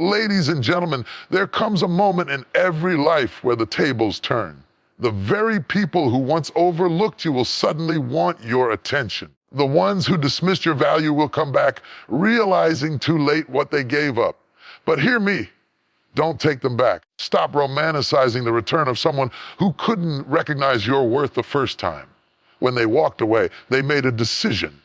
Ladies and gentlemen, there comes a moment in every life where the tables turn. The very people who once overlooked you will suddenly want your attention. The ones who dismissed your value will come back, realizing too late what they gave up. But hear me, don't take them back. Stop romanticizing the return of someone who couldn't recognize your worth the first time. When they walked away, they made a decision.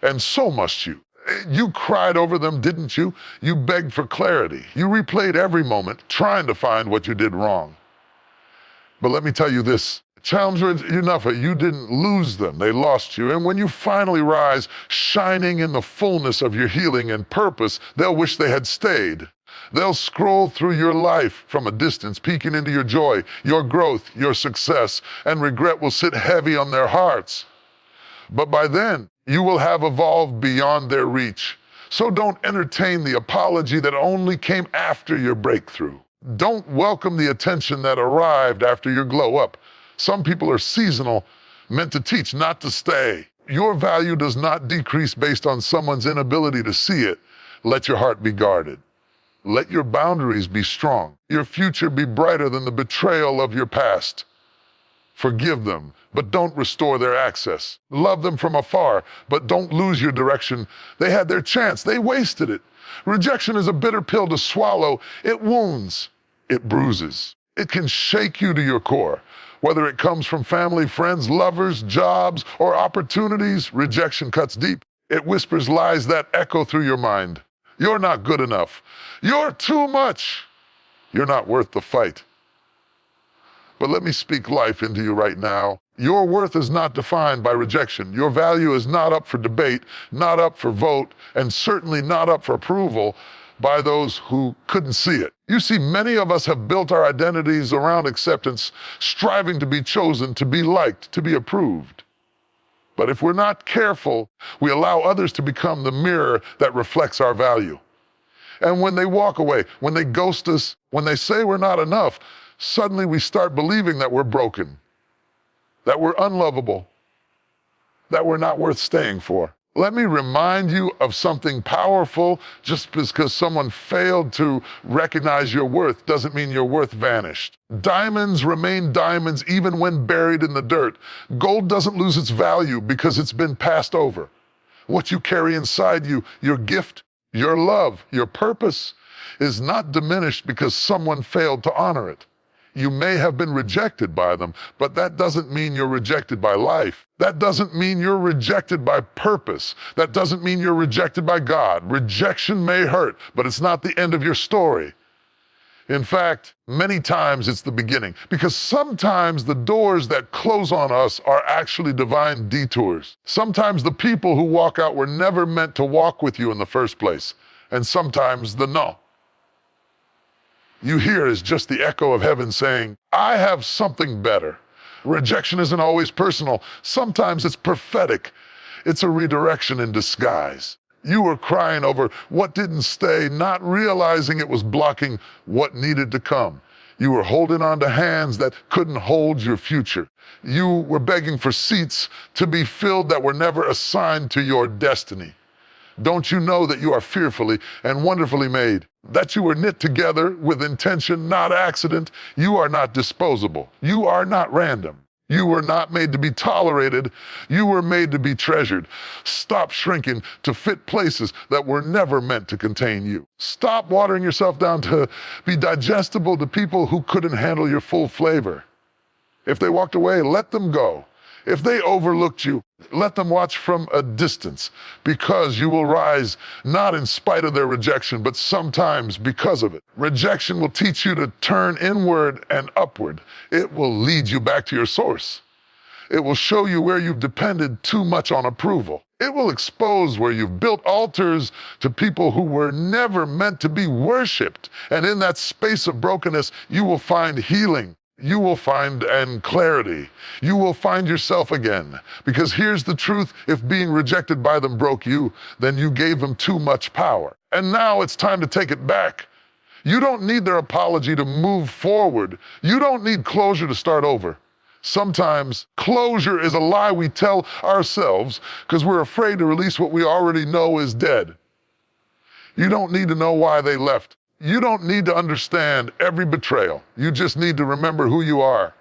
And so must you. You cried over them, didn't you? You begged for clarity. You replayed every moment, trying to find what you did wrong. But let me tell you this, challenger, enough, you didn't lose them, they lost you. And when you finally rise, shining in the fullness of your healing and purpose, they'll wish they had stayed. They'll scroll through your life from a distance, peeking into your joy, your growth, your success, and regret will sit heavy on their hearts. But by then, you will have evolved beyond their reach. So don't entertain the apology that only came after your breakthrough. Don't welcome the attention that arrived after your glow up. Some people are seasonal, meant to teach, not to stay. Your value does not decrease based on someone's inability to see it. Let your heart be guarded. Let your boundaries be strong. Your future be brighter than the betrayal of your past. Forgive them, but don't restore their access. Love them from afar, but don't lose your direction. They had their chance. They wasted it. Rejection is a bitter pill to swallow. It wounds. It bruises. It can shake you to your core. Whether it comes from family, friends, lovers, jobs, or opportunities, rejection cuts deep. It whispers lies that echo through your mind. You're not good enough. You're too much. You're not worth the fight. But let me speak life into you right now. Your worth is not defined by rejection. Your value is not up for debate, not up for vote, and certainly not up for approval by those who couldn't see it. You see, many of us have built our identities around acceptance, striving to be chosen, to be liked, to be approved. But if we're not careful, we allow others to become the mirror that reflects our value. And when they walk away, when they ghost us, when they say we're not enough, suddenly we start believing that we're broken, that we're unlovable, that we're not worth staying for. Let me remind you of something powerful. Just because someone failed to recognize your worth doesn't mean your worth vanished. Diamonds remain diamonds even when buried in the dirt. Gold doesn't lose its value because it's been passed over. What you carry inside you, your gift, your love, your purpose, is not diminished because someone failed to honor it. You may have been rejected by them, but that doesn't mean you're rejected by life. That doesn't mean you're rejected by purpose. That doesn't mean you're rejected by God. Rejection may hurt, but it's not the end of your story. In fact, many times it's the beginning, because sometimes the doors that close on us are actually divine detours. Sometimes the people who walk out were never meant to walk with you in the first place, and sometimes the no you hear is just the echo of heaven saying, I have something better. Rejection isn't always personal. Sometimes it's prophetic. It's a redirection in disguise. You were crying over what didn't stay, not realizing it was blocking what needed to come. You were holding on to hands that couldn't hold your future. You were begging for seats to be filled that were never assigned to your destiny. Don't you know that you are fearfully and wonderfully made? That you were knit together with intention, not accident? You are not disposable. You are not random. You were not made to be tolerated. You were made to be treasured. Stop shrinking to fit places that were never meant to contain you. Stop watering yourself down to be digestible to people who couldn't handle your full flavor. If they walked away, let them go. If they overlooked you, let them watch from a distance, because you will rise not in spite of their rejection, but sometimes because of it. Rejection will teach you to turn inward and upward. It will lead you back to your source. It will show you where you've depended too much on approval. It will expose where you've built altars to people who were never meant to be worshiped. And in that space of brokenness, you will find healing. You will find clarity. You will find yourself again. Because here's the truth, if being rejected by them broke you, then you gave them too much power. And now it's time to take it back. You don't need their apology to move forward. You don't need closure to start over. Sometimes closure is a lie we tell ourselves because we're afraid to release what we already know is dead. You don't need to know why they left. You don't need to understand every betrayal. You just need to remember who you are.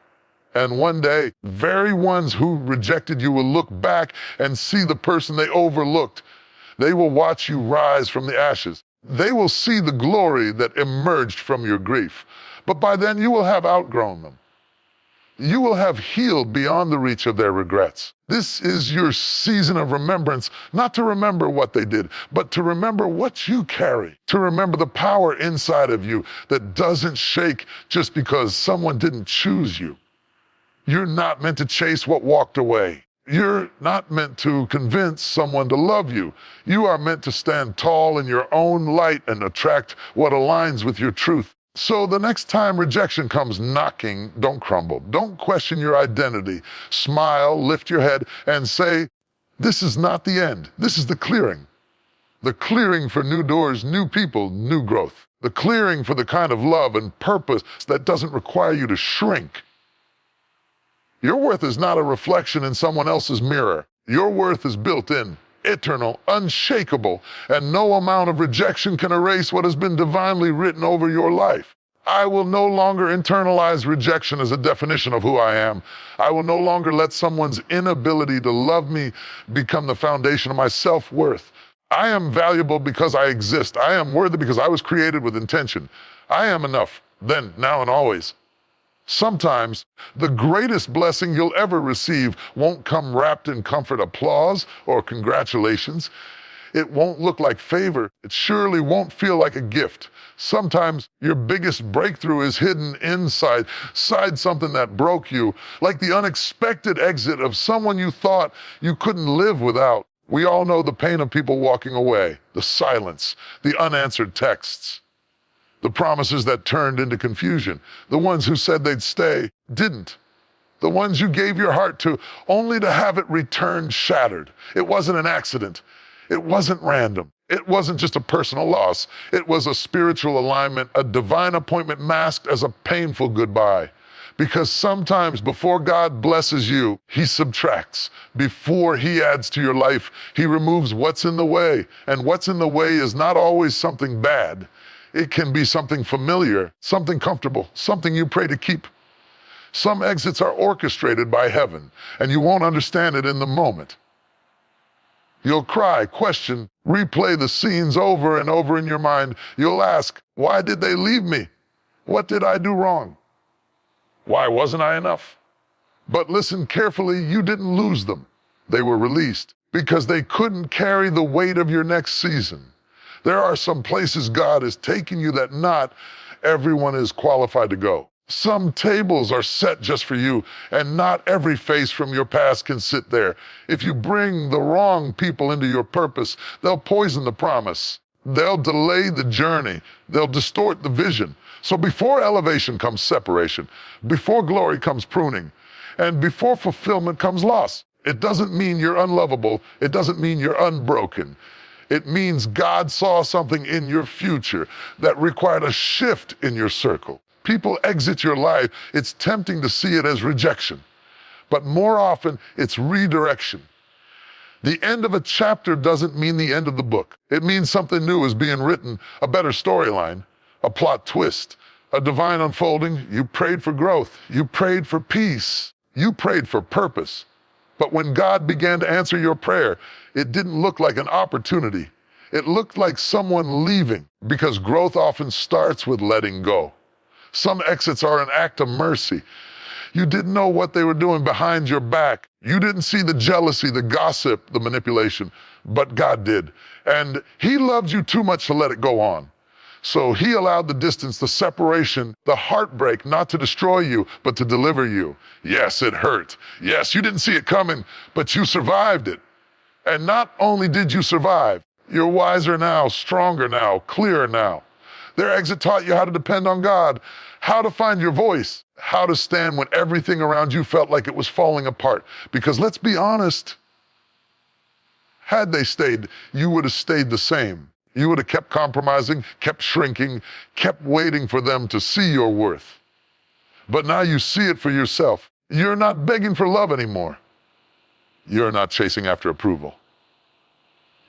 And one day, very ones who rejected you will look back and see the person they overlooked. They will watch you rise from the ashes. They will see the glory that emerged from your grief. But by then, you will have outgrown them. You will have healed beyond the reach of their regrets. This is your season of remembrance, not to remember what they did, but to remember what you carry, to remember the power inside of you that doesn't shake just because someone didn't choose you. You're not meant to chase what walked away. You're not meant to convince someone to love you. You are meant to stand tall in your own light and attract what aligns with your truth. So the next time rejection comes knocking, don't crumble. Don't question your identity. Smile, lift your head, and say, this is not the end. This is the clearing. The clearing for new doors, new people, new growth. The clearing for the kind of love and purpose that doesn't require you to shrink. Your worth is not a reflection in someone else's mirror. Your worth is built in, eternal, unshakable, and no amount of rejection can erase what has been divinely written over your life. I will no longer internalize rejection as a definition of who I am. I will no longer let someone's inability to love me become the foundation of my self-worth. I am valuable because I exist. I am worthy because I was created with intention. I am enough, then, now, and always. Sometimes the greatest blessing you'll ever receive won't come wrapped in comfort, applause, or congratulations. It won't look like favor. It surely won't feel like a gift. Sometimes your biggest breakthrough is hidden inside something that broke you, like the unexpected exit of someone you thought you couldn't live without. We all know the pain of people walking away, the silence, the unanswered texts. The promises that turned into confusion. The ones who said they'd stay, didn't. The ones you gave your heart to, only to have it returned shattered. It wasn't an accident. It wasn't random. It wasn't just a personal loss. It was a spiritual alignment, a divine appointment masked as a painful goodbye. Because sometimes before God blesses you, He subtracts. Before He adds to your life, He removes what's in the way. And what's in the way is not always something bad. It can be something familiar, something comfortable, something you pray to keep. Some exits are orchestrated by heaven, and you won't understand it in the moment. You'll cry, question, replay the scenes over and over in your mind. You'll ask, why did they leave me? What did I do wrong? Why wasn't I enough? But listen carefully, you didn't lose them. They were released because they couldn't carry the weight of your next season. There are some places God is taking you that not everyone is qualified to go. Some tables are set just for you, and not every face from your past can sit there. If you bring the wrong people into your purpose, they'll poison the promise. They'll delay the journey. They'll distort the vision. So before elevation comes separation, before glory comes pruning, and before fulfillment comes loss. It doesn't mean you're unlovable. It doesn't mean you're unbroken. It means God saw something in your future that required a shift in your circle. People exit your life. It's tempting to see it as rejection, but more often it's redirection. The end of a chapter doesn't mean the end of the book. It means something new is being written, a better storyline, a plot twist, a divine unfolding. You prayed for growth. You prayed for peace. You prayed for purpose. But when God began to answer your prayer, it didn't look like an opportunity. It looked like someone leaving, because growth often starts with letting go. Some exits are an act of mercy. You didn't know what they were doing behind your back. You didn't see the jealousy, the gossip, the manipulation, but God did. And He loved you too much to let it go on. So He allowed the distance, the separation, the heartbreak, not to destroy you, but to deliver you. Yes, it hurt. Yes, you didn't see it coming, but you survived it. And not only did you survive, you're wiser now, stronger now, clearer now. Their exit taught you how to depend on God, how to find your voice, how to stand when everything around you felt like it was falling apart. Because let's be honest, had they stayed, you would have stayed the same. You would have kept compromising, kept shrinking, kept waiting for them to see your worth. But now you see it for yourself. You're not begging for love anymore. You're not chasing after approval.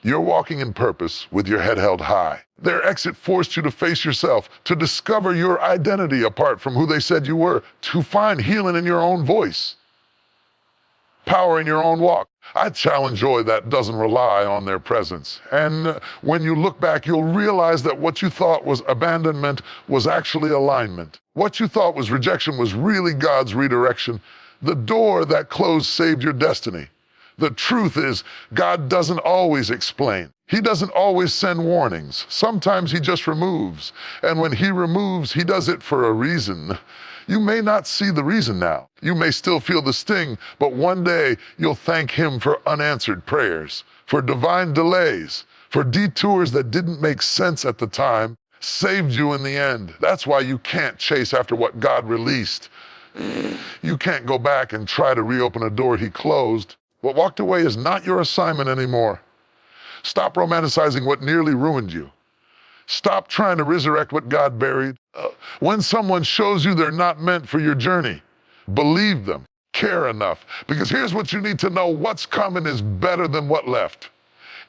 You're walking in purpose with your head held high. Their exit forced you to face yourself, to discover your identity apart from who they said you were, to find healing in your own voice, power in your own walk. I challenge joy that doesn't rely on their presence. And when you look back, you'll realize that what you thought was abandonment was actually alignment. What you thought was rejection was really God's redirection. The door that closed saved your destiny. The truth is, God doesn't always explain. He doesn't always send warnings. Sometimes he just removes. And when he removes, he does it for a reason. You may not see the reason now. You may still feel the sting, but one day you'll thank him for unanswered prayers, for divine delays, for detours that didn't make sense at the time, saved you in the end. That's why you can't chase after what God released. You can't go back and try to reopen a door he closed. What walked away is not your assignment anymore. Stop romanticizing what nearly ruined you. Stop trying to resurrect what God buried. When someone shows you they're not meant for your journey, believe them, care enough. Because here's what you need to know: what's coming is better than what left.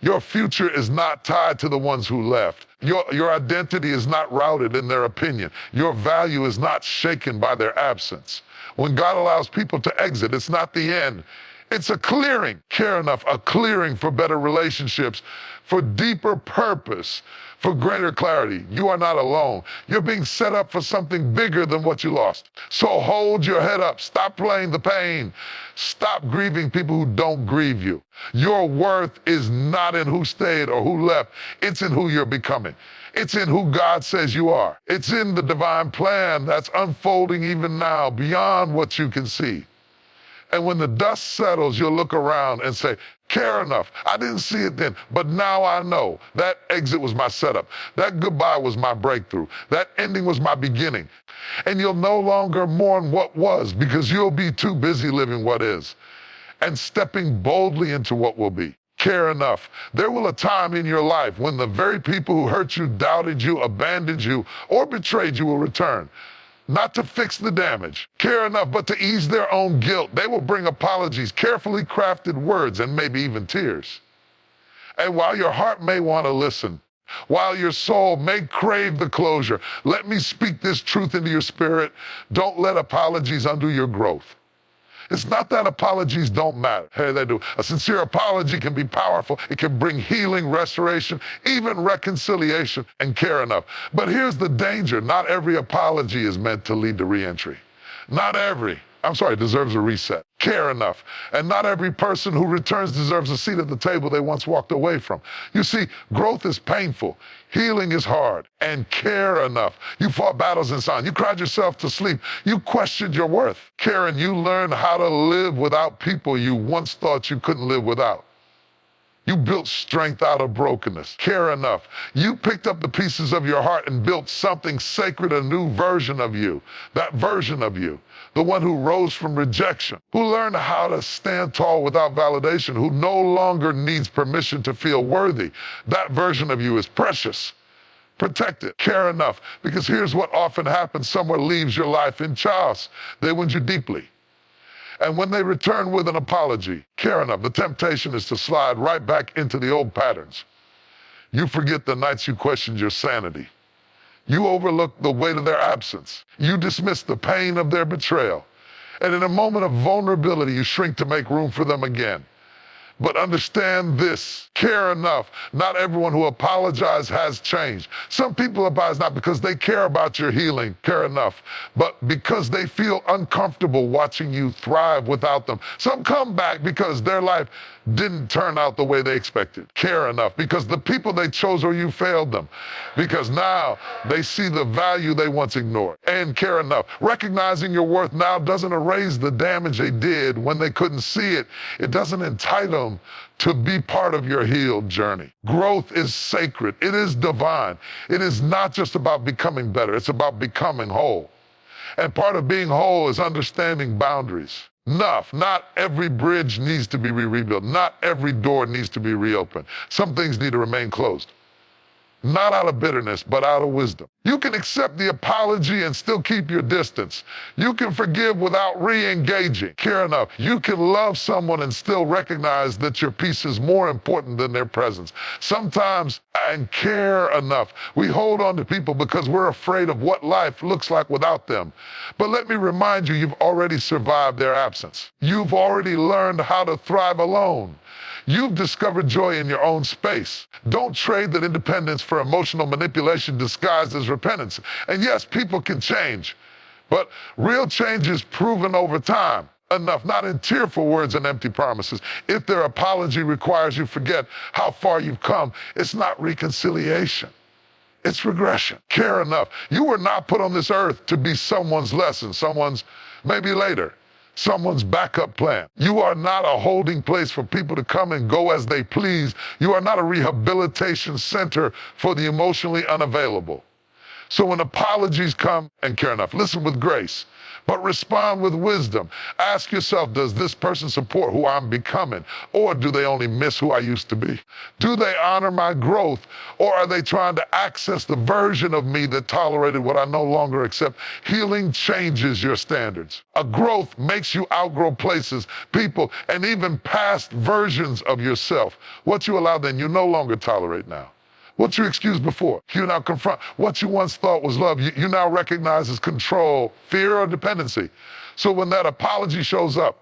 Your future is not tied to the ones who left. Your identity is not routed in their opinion. Your value is not shaken by their absence. When God allows people to exit, it's not the end. It's a clearing. Care enough, a clearing for better relationships, for deeper purpose, for greater clarity. You are not alone. You're being set up for something bigger than what you lost. So hold your head up. Stop playing the pain. Stop grieving people who don't grieve you. Your worth is not in who stayed or who left. It's in who you're becoming. It's in who God says you are. It's in the divine plan that's unfolding even now beyond what you can see. And when the dust settles, you'll look around and say, care enough. I didn't see it then, but now I know. That exit was my setup. That goodbye was my breakthrough. That ending was my beginning. And you'll no longer mourn what was, because you'll be too busy living what is and stepping boldly into what will be. Care enough. There will a time in your life when the very people who hurt you, doubted you, abandoned you, or betrayed you will return. Not to fix the damage. Care enough, but to ease their own guilt. They will bring apologies, carefully crafted words, and maybe even tears. And while your heart may want to listen, while your soul may crave the closure, let me speak this truth into your spirit. Don't let apologies undo your growth. It's not that apologies don't matter. Hey, they do. A sincere apology can be powerful. It can bring healing, restoration, even reconciliation, and care enough. But here's the danger. Not every apology is meant to lead to reentry. Not every, deserves a reset. Care enough. And not every person who returns deserves a seat at the table they once walked away from. You see, growth is painful. Healing is hard. And care enough. You fought battles in silence. You cried yourself to sleep. You questioned your worth. Care, and you learned how to live without people you once thought you couldn't live without. You built strength out of brokenness. Care enough. You picked up the pieces of your heart and built something sacred, a new version of you. That version of you, the one who rose from rejection, who learned how to stand tall without validation, who no longer needs permission to feel worthy. That version of you is precious. Protect it. Care enough. Because here's what often happens. Someone leaves your life in chaos. They wound you deeply. And when they return with an apology, care enough. The temptation is to slide right back into the old patterns. You forget the nights you questioned your sanity. You overlook the weight of their absence. You dismiss the pain of their betrayal. And in a moment of vulnerability, you shrink to make room for them again. But understand this, care enough. Not everyone who apologizes has changed. Some people apologize not because they care about your healing, care enough, but because they feel uncomfortable watching you thrive without them. Some come back because their life didn't turn out the way they expected. Care enough, because the people they chose or you failed them. Because now they see the value they once ignored. And care enough. Recognizing your worth now doesn't erase the damage they did when they couldn't see it. It doesn't entitle them to be part of your healed journey. Growth is sacred. It is divine. It is not just about becoming better. It's about becoming whole. And part of being whole is understanding boundaries. Enough. Not every bridge needs to be rebuilt. Not every door needs to be reopened. Some things need to remain closed. not out of bitterness, but out of wisdom. You can accept the apology and still keep your distance. You can forgive without re-engaging. Care enough. You can love someone and still recognize that your peace is more important than their presence. Sometimes, and care enough. We hold on to people because we're afraid of what life looks like without them. But let me remind you, you've already survived their absence. You've already learned how to thrive alone. You've discovered joy in your own space. Don't trade that independence for emotional manipulation disguised as repentance. And yes, people can change, but real change is proven over time. Enough, not in tearful words and empty promises. If their apology requires you forget how far you've come, it's not reconciliation. It's regression. Care enough. You were not put on this earth to be someone's lesson, someone's maybe later, someone's backup plan. You are not a holding place for people to come and go as they please. You are not a rehabilitation center for the emotionally unavailable. So when apologies come, and care enough, listen with grace, but respond with wisdom. Ask yourself, does this person support who I'm becoming? Or do they only miss who I used to be? Do they honor my growth? Or are they trying to access the version of me that tolerated what I no longer accept? Healing changes your standards. A growth makes you outgrow places, people, and even past versions of yourself. What you allow then, you no longer tolerate now. What you excused before, you now confront. What you once thought was love, you now recognize as control, fear, or dependency. So when that apology shows up,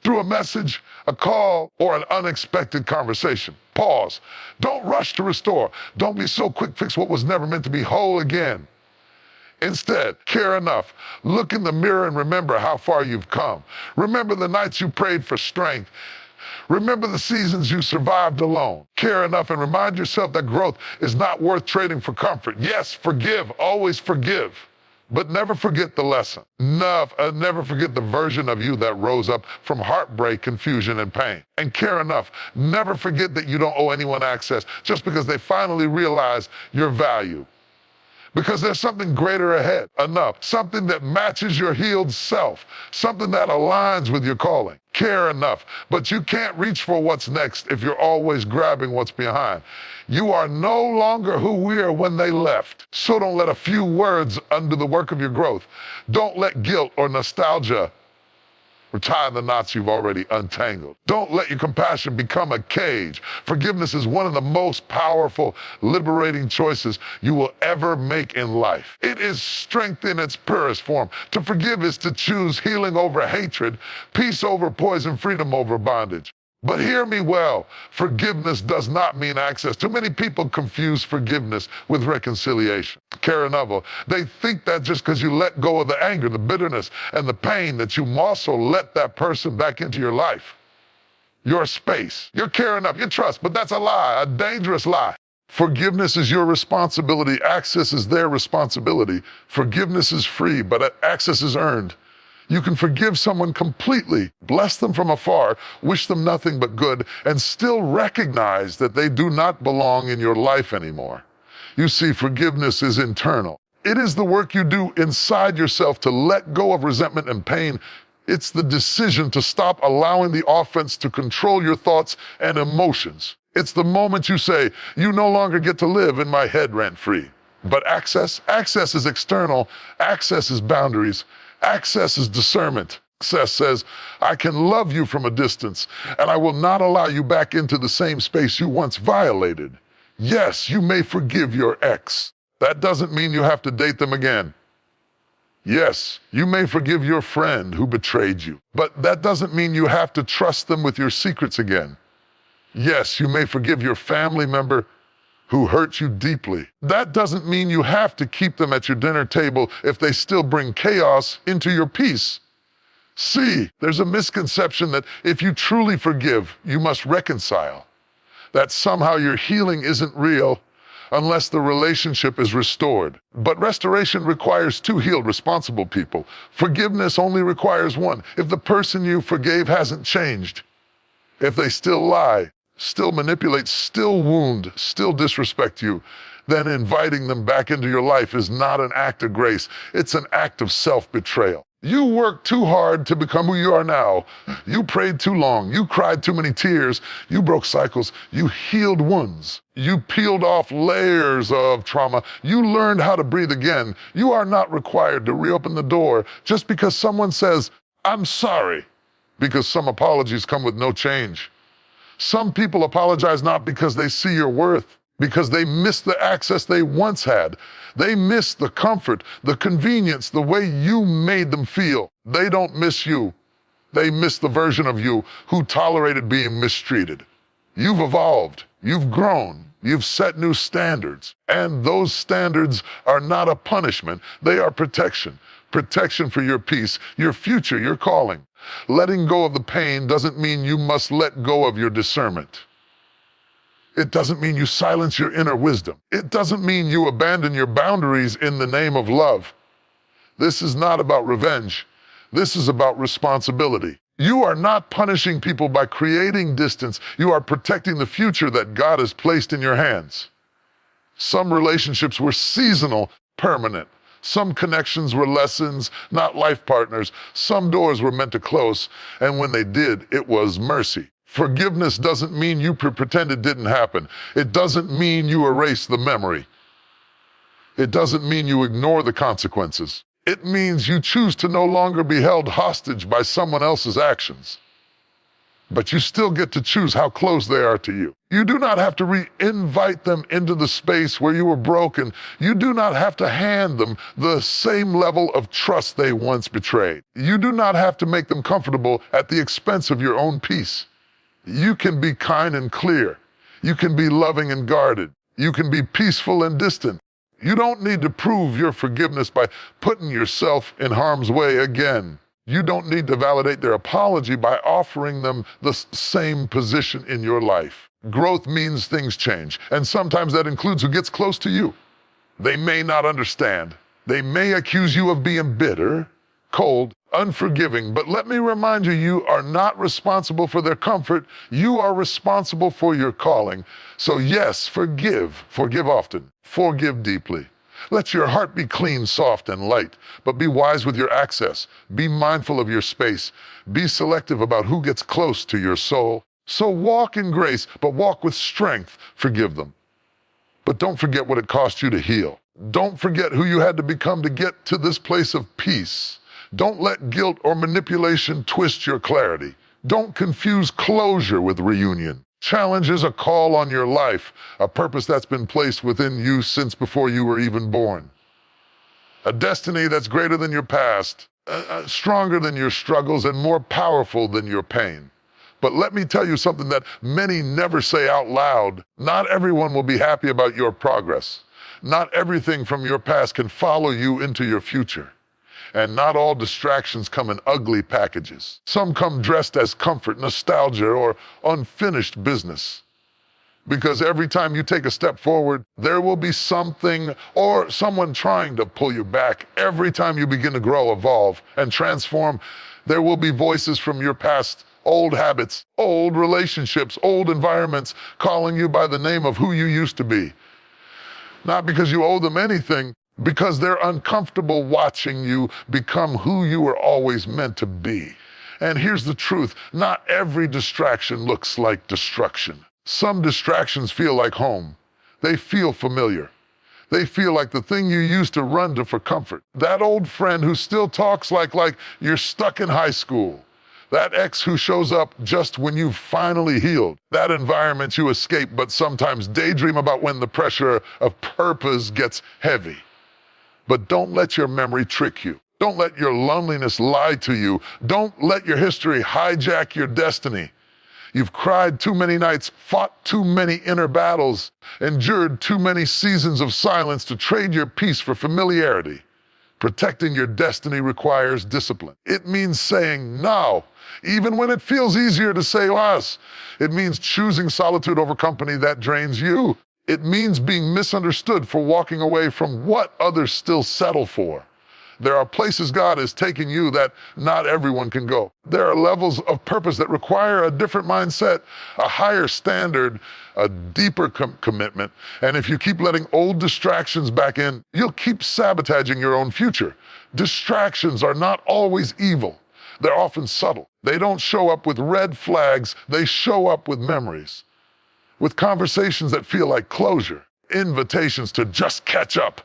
through a message, a call, or an unexpected conversation, pause. Don't rush to restore. Don't be so quick fix what was never meant to be whole again. Instead, care enough. Look in the mirror and remember how far you've come. Remember the nights you prayed for strength. Remember the seasons you survived alone. Care enough and remind yourself that growth is not worth trading for comfort. Yes, forgive, always forgive, but never forget the lesson. Never forget the version of you that rose up from heartbreak, confusion, and pain. And care enough, never forget that you don't owe anyone access just because they finally realize your value. Because there's something greater ahead. Enough. Something that matches your healed self. Something that aligns with your calling. Care enough. But you can't reach for what's next if you're always grabbing what's behind. You are no longer who we are when they left. So don't let a few words undo the work of your growth. Don't let guilt or nostalgia tie the knots you've already untangled. Don't let your compassion become a cage. Forgiveness is one of the most powerful, liberating choices you will ever make in life. It is strength in its purest form. To forgive is to choose healing over hatred, peace over poison, freedom over bondage. But hear me well, forgiveness does not mean access. Too many people confuse forgiveness with reconciliation. Care enough, they think that just because you let go of the anger, the bitterness, and the pain, that you also let that person back into your life, your space, your care enough, your trust. But that's a lie, a dangerous lie. Forgiveness is your responsibility. Access is their responsibility. Forgiveness is free, but access is earned. You can forgive someone completely, bless them from afar, wish them nothing but good, and still recognize that they do not belong in your life anymore. You see, forgiveness is internal. It is the work you do inside yourself to let go of resentment and pain. It's the decision to stop allowing the offense to control your thoughts and emotions. It's the moment you say, you no longer get to live in my head rent-free. But access is external. Access is boundaries. Access is discernment. Access says, I can love you from a distance, and I will not allow you back into the same space you once violated. Yes, you may forgive your ex. That doesn't mean you have to date them again. Yes, you may forgive your friend who betrayed you, but that doesn't mean you have to trust them with your secrets again. Yes, you may forgive your family member who hurt you deeply. That doesn't mean you have to keep them at your dinner table if they still bring chaos into your peace. See, there's a misconception that if you truly forgive, you must reconcile. That somehow your healing isn't real unless the relationship is restored. But restoration requires two healed, responsible people. Forgiveness only requires one. If the person you forgave hasn't changed, if they still lie, still manipulate, still wound, still disrespect you, then inviting them back into your life is not an act of grace. It's an act of self-betrayal. You worked too hard to become who you are now. You prayed too long. You cried too many tears. You broke cycles. You healed wounds. You peeled off layers of trauma. You learned how to breathe again. You are not required to reopen the door just because someone says, "I'm sorry," because some apologies come with no change. Some people apologize not because they see your worth, because they miss the access they once had. They miss the comfort, the convenience, the way you made them feel. They don't miss you. They miss the version of you who tolerated being mistreated. You've evolved. You've grown. You've set new standards. And those standards are not a punishment. They are protection. Protection for your peace, your future, your calling. Letting go of the pain doesn't mean you must let go of your discernment. It doesn't mean you silence your inner wisdom. It doesn't mean you abandon your boundaries in the name of love. This is not about revenge. This is about responsibility. You are not punishing people by creating distance. You are protecting the future that God has placed in your hands. Some relationships were seasonal, permanent. Some connections were lessons, not life partners. Some doors were meant to close, and when they did, it was mercy. Forgiveness doesn't mean you pretend it didn't happen. It doesn't mean you erase the memory. It doesn't mean you ignore the consequences. It means you choose to no longer be held hostage by someone else's actions. But you still get to choose how close they are to you. You do not have to re-invite them into the space where you were broken. You do not have to hand them the same level of trust they once betrayed. You do not have to make them comfortable at the expense of your own peace. You can be kind and clear. You can be loving and guarded. You can be peaceful and distant. You don't need to prove your forgiveness by putting yourself in harm's way again. You don't need to validate their apology by offering them the same position in your life. Growth means things change, and sometimes that includes who gets close to you. They may not understand. They may accuse you of being bitter, cold, unforgiving, but let me remind you, you are not responsible for their comfort. You are responsible for your calling. So yes, forgive often, forgive deeply. Let your heart be clean, soft, and light, but be wise with your access. Be mindful of your space. Be selective about who gets close to your soul. So walk in grace, but walk with strength. Forgive them. But don't forget what it cost you to heal. Don't forget who you had to become to get to this place of peace. Don't let guilt or manipulation twist your clarity. Don't confuse closure with reunion. Challenge is a call on your life, a purpose that's been placed within you since before you were even born. A destiny that's greater than your past, stronger than your struggles, and more powerful than your pain. But let me tell you something that many never say out loud. Not everyone will be happy about your progress. Not everything from your past can follow you into your future. And not all distractions come in ugly packages. Some come dressed as comfort, nostalgia, or unfinished business. Because every time you take a step forward, there will be something or someone trying to pull you back. Every time you begin to grow, evolve, and transform, there will be voices from your past, old habits, old relationships, old environments, calling you by the name of who you used to be. Not because you owe them anything, because they're uncomfortable watching you become who you were always meant to be. And here's the truth, not every distraction looks like destruction. Some distractions feel like home. They feel familiar. They feel like the thing you used to run to for comfort. That old friend who still talks like you're stuck in high school. That ex who shows up just when you've finally healed. That environment you escape but sometimes daydream about when the pressure of purpose gets heavy. But don't let your memory trick you. Don't let your loneliness lie to you. Don't let your history hijack your destiny. You've cried too many nights, fought too many inner battles, endured too many seasons of silence to trade your peace for familiarity. Protecting your destiny requires discipline. It means saying no, even when it feels easier to say less. It means choosing solitude over company that drains you. It means being misunderstood for walking away from what others still settle for. There are places God is taking you that not everyone can go. There are levels of purpose that require a different mindset, a higher standard, a deeper commitment. And if you keep letting old distractions back in, you'll keep sabotaging your own future. Distractions are not always evil. They're often subtle. They don't show up with red flags. They show up with memories, with conversations that feel like closure, invitations to just catch up.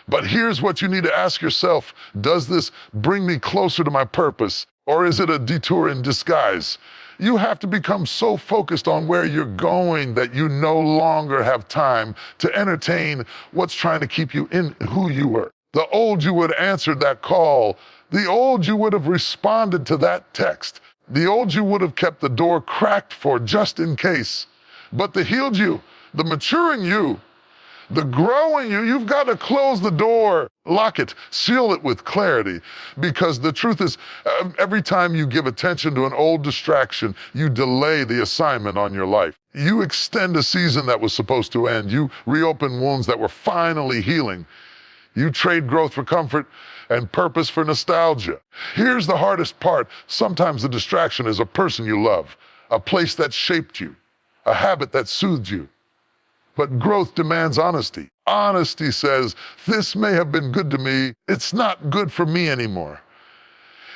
But here's what you need to ask yourself. Does this bring me closer to my purpose, or is it a detour in disguise? You have to become so focused on where you're going that you no longer have time to entertain what's trying to keep you in who you were. The old you would have answered that call. The old you would have responded to that text. The old you would have kept the door cracked for just in case. But the healed you, the maturing you, the growing you, you've got to close the door, lock it, seal it with clarity. Because the truth is, every time you give attention to an old distraction, you delay the assignment on your life. You extend a season that was supposed to end. You reopen wounds that were finally healing. You trade growth for comfort and purpose for nostalgia. Here's the hardest part. Sometimes the distraction is a person you love, a place that shaped you, a habit that soothed you. But growth demands honesty. Honesty says, this may have been good to me. It's not good for me anymore.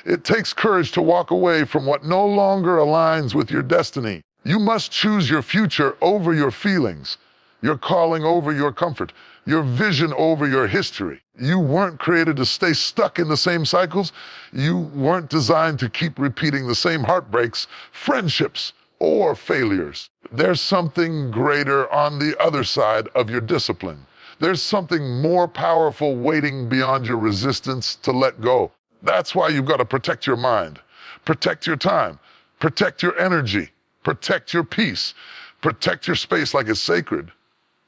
It takes courage to walk away from what no longer aligns with your destiny. You must choose your future over your feelings, your calling over your comfort, your vision over your history. You weren't created to stay stuck in the same cycles. You weren't designed to keep repeating the same heartbreaks, friendships, or failures. There's something greater on the other side of your discipline. There's something more powerful waiting beyond your resistance to let go. That's why you've got to protect your mind, protect your time, protect your energy, protect your peace, protect your space like it's sacred.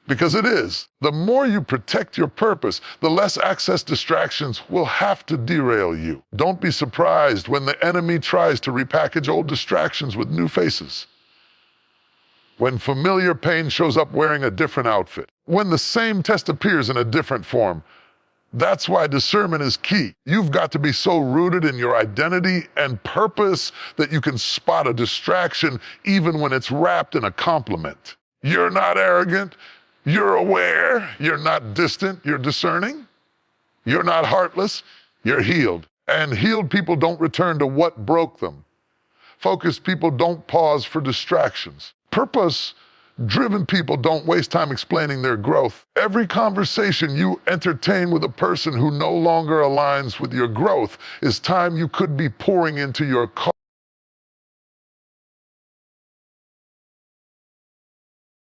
Because it is. The more you protect your purpose, the less access distractions will have to derail you. Don't be surprised when the enemy tries to repackage old distractions with new faces. When familiar pain shows up wearing a different outfit. When the same test appears in a different form. That's why discernment is key. You've got to be so rooted in your identity and purpose that you can spot a distraction even when it's wrapped in a compliment. You're not arrogant. You're aware. You're not distant. You're discerning. You're not heartless. You're healed. And healed people don't return to what broke them. Focused people don't pause for distractions. Purpose-driven people don't waste time explaining their growth. Every conversation you entertain with a person who no longer aligns with your growth is time you could be pouring into your